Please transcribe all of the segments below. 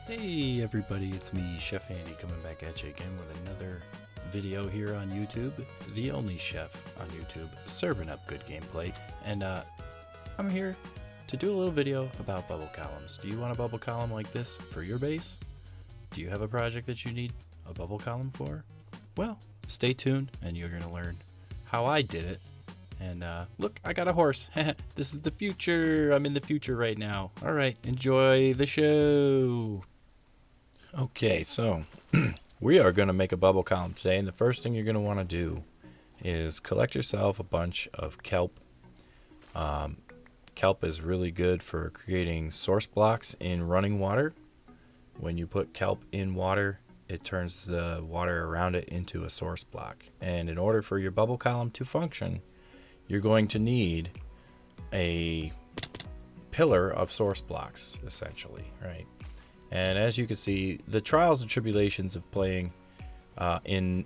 Hey everybody, it's me, Chef Andy, coming back at you again with another video here on YouTube. The only chef on YouTube serving up good gameplay. And I'm here to do a little video about bubble columns. Do you want a bubble column like this for your base? Do you have a project that you need a bubble column for? Well, stay tuned and you're going to learn how I did it. And look, I got a horse. This is the future. I'm in the future right now. All right, enjoy the show. Okay, so we are going to make a bubble column today, and the first thing you're going to want to do is collect yourself a bunch of kelp. Kelp is really good for creating source blocks in running water. When you put kelp in water, it turns the water around it into a source block. And in order for your bubble column to function, you're going to need a pillar of source blocks, essentially, right? And as you can see, the trials and tribulations of playing in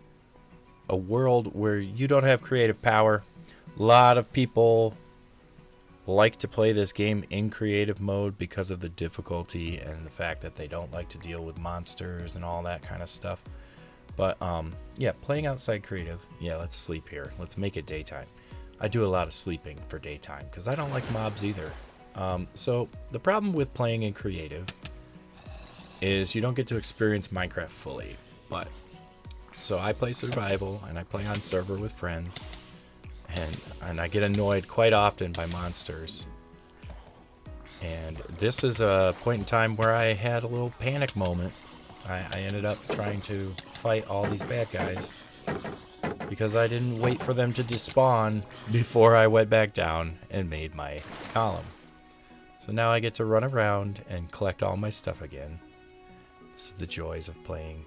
a world where you don't have creative power. A lot of people like to play this game in creative mode because of the difficulty and the fact that they don't like to deal with monsters and all that kind of stuff. But yeah, playing outside creative, yeah, let's sleep here. Let's make it daytime. I do a lot of sleeping for daytime because I don't like mobs either. So the problem with playing in creative is you don't get to experience Minecraft fully. But so I play survival and I play on server with friends, and I get annoyed quite often by monsters. And this is a point in time where I had a little panic moment. I ended up trying to fight all these bad guys because I didn't wait for them to despawn before I went back down and made my column. So now I get to run around and collect all my stuff again. This is the joys of playing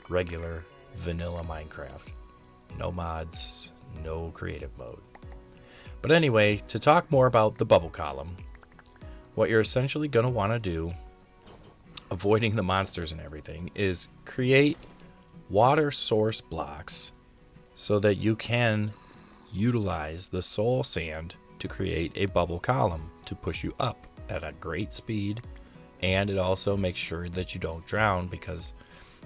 regular vanilla Minecraft. No mods, no creative mode. But anyway, to talk more about the bubble column, what you're essentially going to want to do, avoiding the monsters and everything, is create water source blocks so that you can utilize the soul sand to create a bubble column to push you up at a great speed. And it also makes sure that you don't drown, because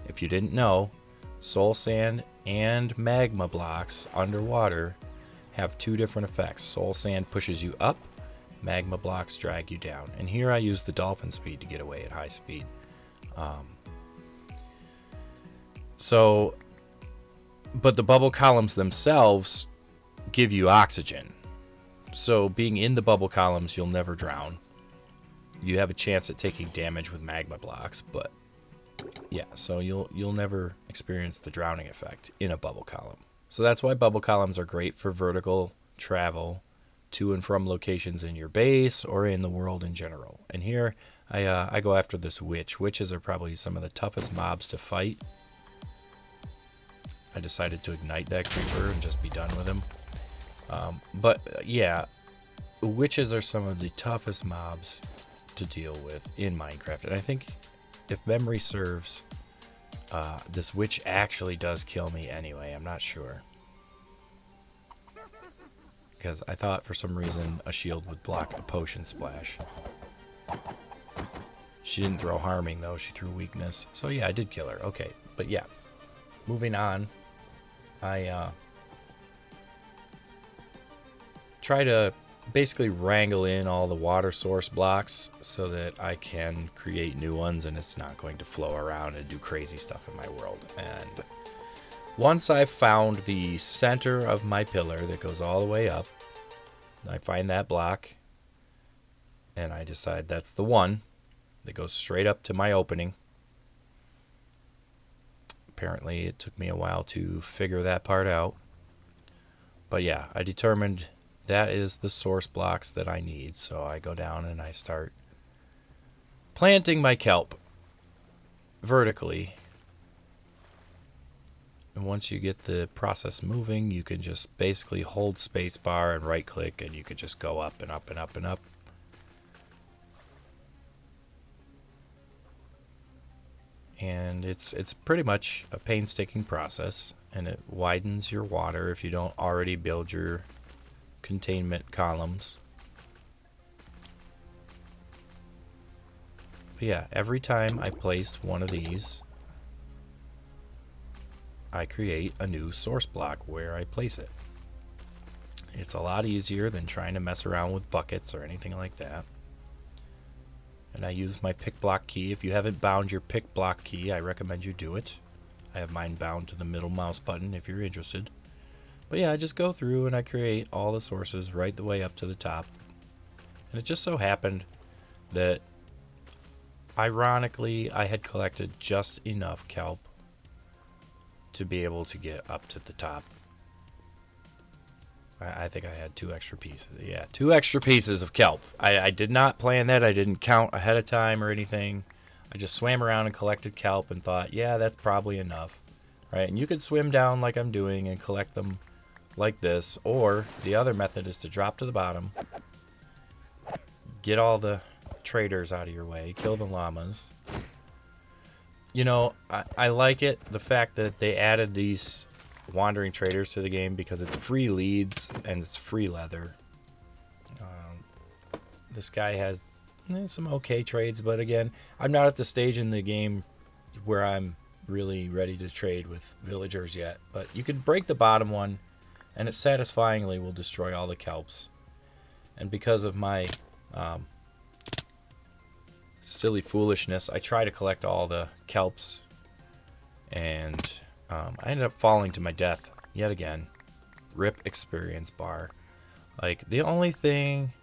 if you didn't know, soul sand and magma blocks underwater have two different effects. Soul sand pushes you up, magma blocks drag you down. And here I use the dolphin speed to get away at high speed. But the bubble columns themselves give you oxygen. So being in the bubble columns, you'll never drown. You have a chance at taking damage with magma blocks, but yeah, so you'll never experience the drowning effect in a bubble column. So that's why bubble columns are great for vertical travel to and from locations in your base or in the world in general. And here I go after this witch. Witches are probably some of the toughest mobs to fight. I decided to ignite that creeper and just be done with him. But yeah, witches are some of the toughest mobs to deal with in Minecraft. And I think, if memory serves, this witch actually does kill me anyway. I'm not sure, because I thought for some reason a shield would block a potion splash. She didn't throw harming though, she threw weakness. So yeah, I did kill her. Okay, but yeah, moving on. I try to basically wrangle in all the water source blocks so that I can create new ones and it's not going to flow around and do crazy stuff in my world. And once I've found the center of my pillar that goes all the way up, I find that block and I decide that's the one that goes straight up to my opening. Apparently it took me a while to figure that part out. But yeah, I determined that is the source blocks that I need. So I go down and I start planting my kelp vertically. And once you get the process moving, you can just basically hold space bar and right click and you can just go up and up and up and up. And it's pretty much a painstaking process, and it widens your water if you don't already build your containment columns. But yeah, every time I place one of these, I create a new source block where I place it. It's a lot easier than trying to mess around with buckets or anything like that. And I use my pick block key. If you haven't bound your pick block key, I recommend you do it. I have mine bound to the middle mouse button if you're interested. But yeah, I just go through and I create all the sources right the way up to the top. And it just so happened that, ironically, I had collected just enough kelp to be able to get up to the top. I think I had 2 extra pieces. Yeah, 2 extra pieces of kelp. I did not plan that. I didn't count ahead of time or anything. I just swam around and collected kelp and thought, yeah, that's probably enough. Right? And you could swim down like I'm doing and collect them like this. Or the other method is to drop to the bottom, get all the traders out of your way, kill the llamas. You know, I like it, the fact that they added these wandering traders to the game, because it's free leads and it's free leather. This guy has some okay trades, but again, I'm not at the stage in the game where I'm really ready to trade with villagers yet. But you could break the bottom one and it satisfyingly will destroy all the kelps. And because of my silly foolishness, I try to collect all the kelps, and I ended up falling to my death yet again. Rip experience bar. Like, the only thing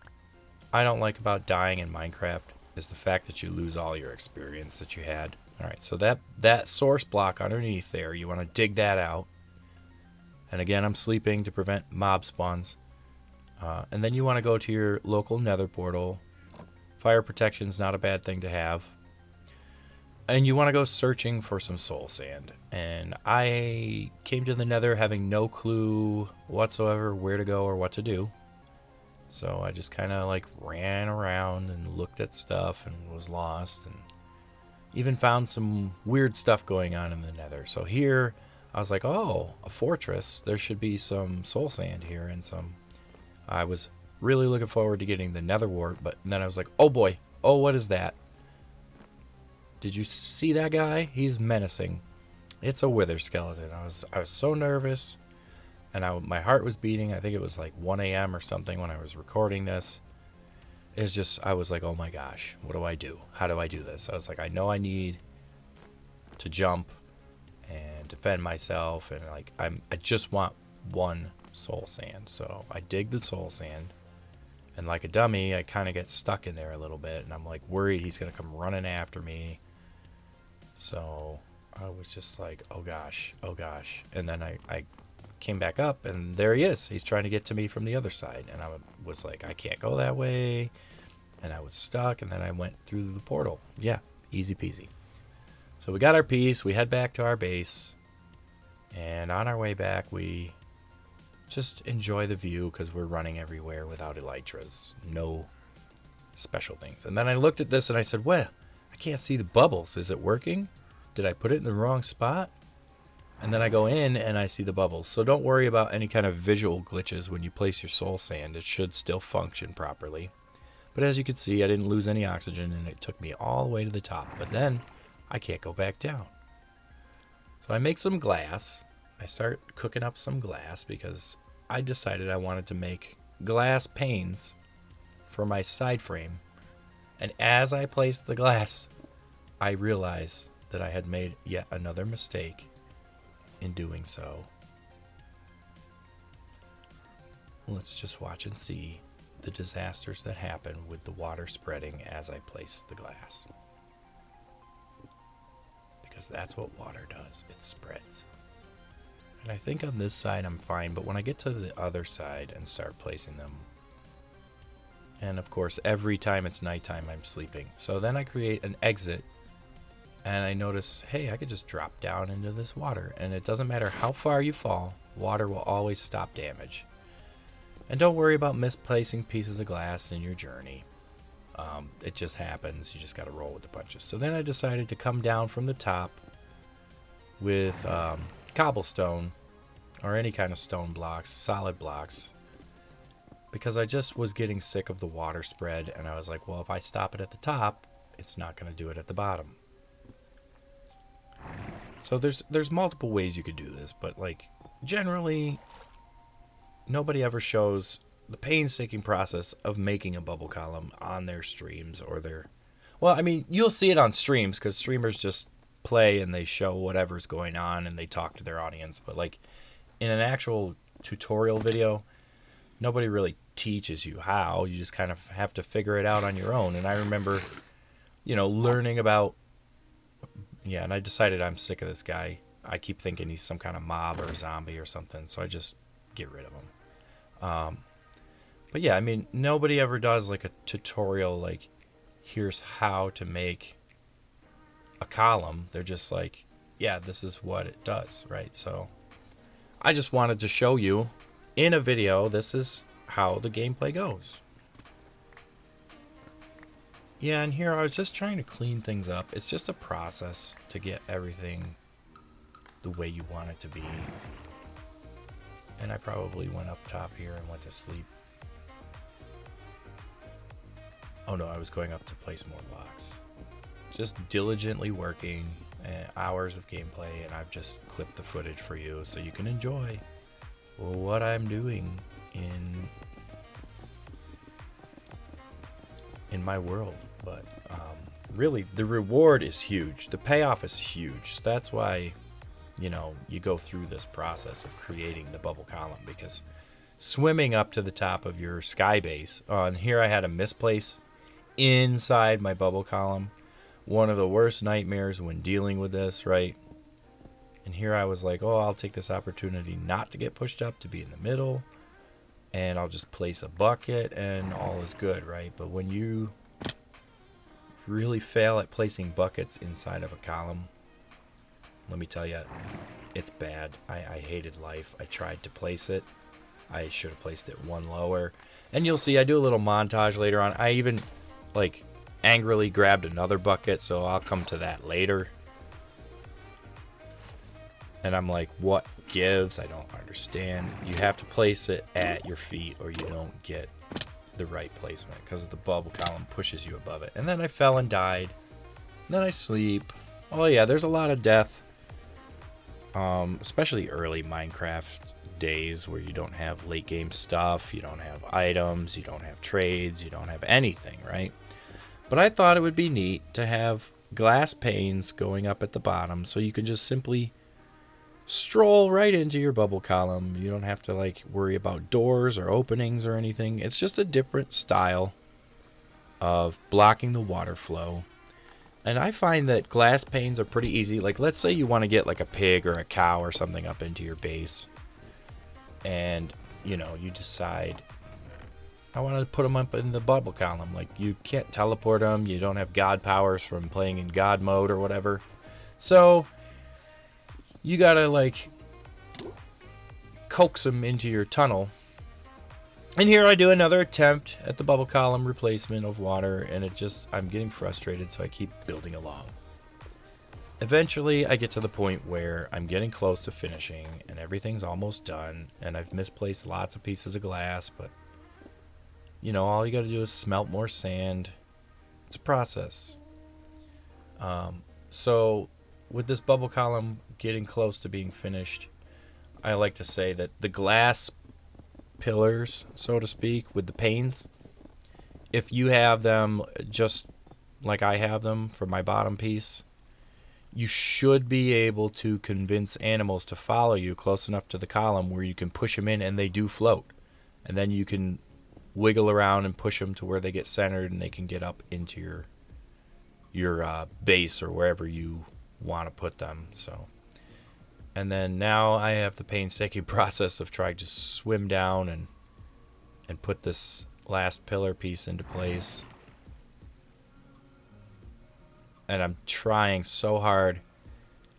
I don't like about dying in Minecraft is the fact that you lose all your experience that you had. Alright, so that source block underneath there, you want to dig that out. And again, I'm sleeping to prevent mob spawns. And then you want to go to your local nether portal. Fire protection's not a bad thing to have. And you want to go searching for some soul sand. And I came to the nether having no clue whatsoever where to go or what to do. So I just kind of like ran around and looked at stuff and was lost. And even found some weird stuff going on in the nether. So here I was like, oh, a fortress. There should be some soul sand here and some... I was really looking forward to getting the nether wart, but then I was like, oh boy, oh, what is that? Did you see that guy? He's menacing. It's a wither skeleton. I was so nervous, and my heart was beating. I think it was like 1 a.m. or something when I was recording this. It's just, I was like, oh my gosh, what do I do? How do I do this? I was like, I know I need to jump and defend myself, and like I just want 1 soul sand. So I dig the soul sand, and like a dummy, I kind of get stuck in there a little bit, and I'm like worried he's gonna come running after me. So I was just like, oh gosh, oh gosh. And then I came back up, and there he is. He's trying to get to me from the other side, and I was like, I can't go that way, and I was stuck. And then I went through the portal. Yeah, easy peasy. So we got our piece. We head back to our base, and on our way back, we just enjoy the view because we're running everywhere without elytras. No special things. And then I looked at this and I said, well, I can't see the bubbles. Is it working? Did I put it in the wrong spot? And then I go in and I see the bubbles. So don't worry about any kind of visual glitches when you place your soul sand. It should still function properly. But as you can see, I didn't lose any oxygen, and it took me all the way to the top. But then I can't go back down. So I make some glass. I start cooking up some glass because I decided I wanted to make glass panes for my side frame. And as I placed the glass, I realized that I had made yet another mistake in doing so. Let's just watch and see the disasters that happen with the water spreading as I place the glass. Because that's what water does. It spreads. And I think on this side I'm fine, but when I get to the other side and start placing them, and of course every time it's nighttime I'm sleeping. So then I create an exit, and I notice, hey, I could just drop down into this water, and it doesn't matter how far you fall, water will always stop damage. And don't worry about misplacing pieces of glass in your journey. It just happens. You just got to roll with the punches. So then I decided to come down from the top with cobblestone or any kind of stone blocks, solid blocks, because I just was getting sick of the water spread, and I was like, well, if I stop it at the top, it's not going to do it at the bottom. So there's multiple ways you could do this, but like generally nobody ever shows the painstaking process of making a bubble column on their streams or their... Well, I mean, you'll see it on streams because streamers just play and they show whatever's going on and they talk to their audience. But like in an actual tutorial video, nobody really teaches you how. You just kind of have to figure it out on your own. And I remember, you know, learning about... Yeah, and I decided I'm sick of this guy. I keep thinking he's some kind of mob or zombie or something, so I just get rid of him. But yeah, I mean, nobody ever does like a tutorial like, here's how to make a column. They're just like, yeah, this is what it does, right? So I just wanted to show you in a video, this is how the gameplay goes. Yeah, and here I was just trying to clean things up. It's just a process to get everything the way you want it to be. And I probably went up top here and went to sleep. Oh no, I was going up to place more blocks. Just diligently working, hours of gameplay, and I've just clipped the footage for you so you can enjoy what I'm doing in my world. But really, the reward is huge. The payoff is huge. That's why, you know, you go through this process of creating the bubble column, because swimming up to the top of your sky base, and here I had a misplace inside my bubble column. One of the worst nightmares when dealing with this, right? And here I was like, oh, I'll take this opportunity not to get pushed up, to be in the middle, and I'll just place a bucket and all is good, right? But when you really fail at placing buckets inside of a column, let me tell you, it's bad. I hated life. I tried to place it. I should have placed it one lower. And you'll see I do a little montage later on. I even like angrily grabbed another bucket, so I'll come to that later. And I'm like, what gives? I don't understand. You have to place it at your feet or you don't get the right placement because the bubble column pushes you above it. And then I fell and died. And then I sleep. Oh yeah, there's a lot of death. Especially early Minecraft days where you don't have late game stuff, you don't have items, you don't have trades, you don't have anything, right? But I thought it would be neat to have glass panes going up at the bottom so you can just simply stroll right into your bubble column. You don't have to like worry about doors or openings or anything. It's just a different style of blocking the water flow. And I find that glass panes are pretty easy. Like, let's say you want to get like a pig or a cow or something up into your base. And, you know, you decide, I want to put them up in the bubble column. Like, you can't teleport them. You don't have God powers from playing in God mode or whatever. So, you got to, like, coax them into your tunnel. And here I do another attempt at the bubble column replacement of water, and it just, I'm getting frustrated, so I keep building along. Eventually, I get to the point where I'm getting close to finishing, and everything's almost done, and I've misplaced lots of pieces of glass, but, you know, all you got to do is smelt more sand. It's a process. So, with this bubble column getting close to being finished, I like to say that the glass pillars, so to speak, with the panes, if you have them just like I have them for my bottom piece, you should be able to convince animals to follow you close enough to the column where you can push them in and they do float. And then you can wiggle around and push them to where they get centered and they can get up into your base or wherever you want to put them. So, and then now I have the painstaking process of trying to swim down and put this last pillar piece into place. And I'm trying so hard.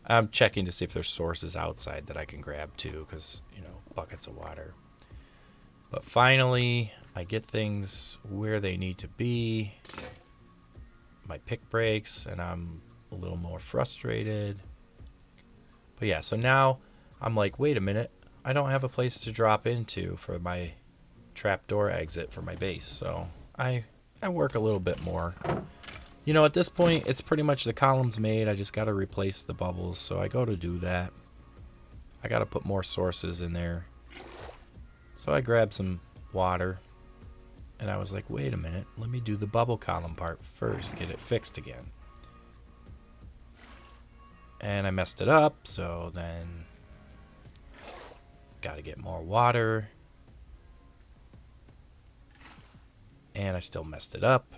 I'm checking to see if there's sources outside that I can grab too, because, you know, buckets of water. But finally, I get things where they need to be. My pick breaks, and I'm a little more frustrated. But yeah, so now I'm like, wait a minute. I don't have a place to drop into for my trapdoor exit for my base. So I work a little bit more. You know, at this point, it's pretty much the column's made. I just got to replace the bubbles. So I go to do that. I got to put more sources in there. So I grabbed some water. And I was like, wait a minute. Let me do the bubble column part first. Get it fixed again. And I messed it up. So then got to get more water. And I still messed it up.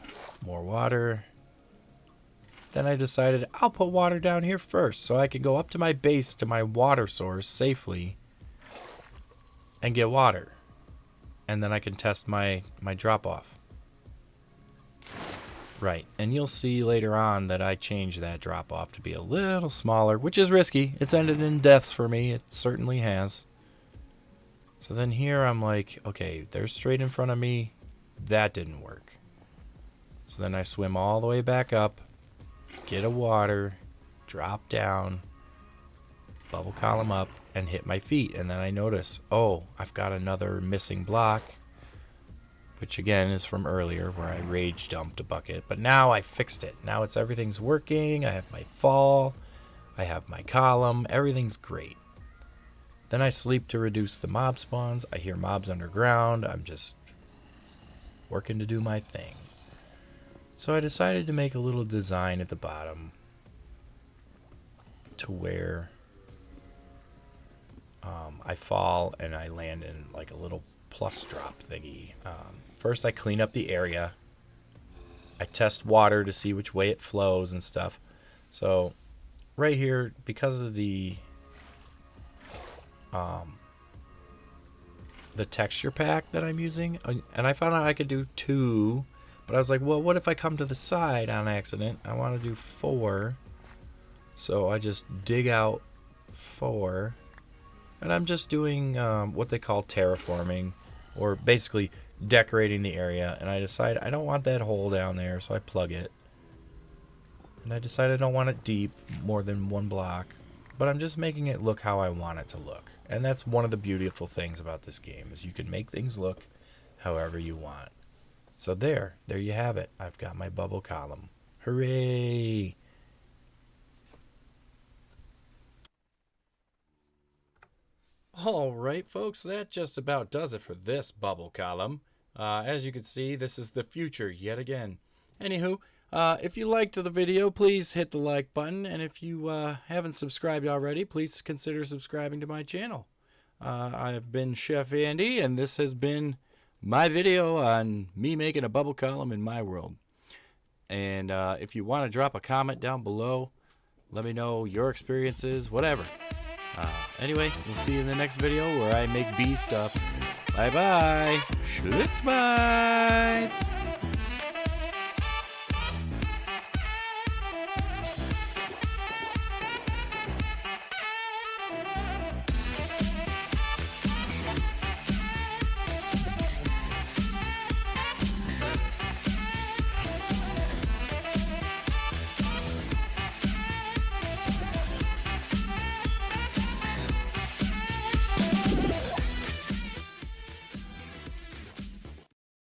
More water. Then I decided I'll put water down here first so I can go up to my base to my water source safely and get water. And then I can test my drop off. Right, and you'll see later on that I changed that drop off to be a little smaller, which is risky. It's ended in deaths for me. It certainly has. So then here I'm like, okay, they're straight in front of me. That didn't work. So then I swim all the way back up. Get a water, drop down, bubble column up, and hit my feet. And then I notice, oh, I've got another missing block, which again is from earlier where I rage dumped a bucket. But now I fixed it. Now everything's working. I have my fall. I have my column. Everything's great. Then I sleep to reduce the mob spawns. I hear mobs underground. I'm just working to do my thing. So I decided to make a little design at the bottom to where I fall and I land in like a little plus drop thingy. First I clean up the area. I test water to see which way it flows and stuff. So right here, because of the texture pack that I'm using, and I found out I could do 2. But I was like, well, what if I come to the side on accident? I want to do 4. So I just dig out 4. And I'm just doing what they call terraforming, or basically decorating the area. And I decide I don't want that hole down there, so I plug it. And I decide I don't want it deep, more than 1 block. But I'm just making it look how I want it to look. And that's one of the beautiful things about this game, is you can make things look however you want. So there you have it. I've got my bubble column. Hooray! All right, folks, that just about does it for this bubble column. As you can see, this is the future yet again. Anywho, if you liked the video, please hit the like button. And if you haven't subscribed already, please consider subscribing to my channel. I've been Chef Andy, and this has been my video on me making a bubble column in my world. And if you want to drop a comment down below, let me know your experiences, whatever. Anyway, we'll see you in the next video where I make bee stuff. Bye bye. Schlitzbites.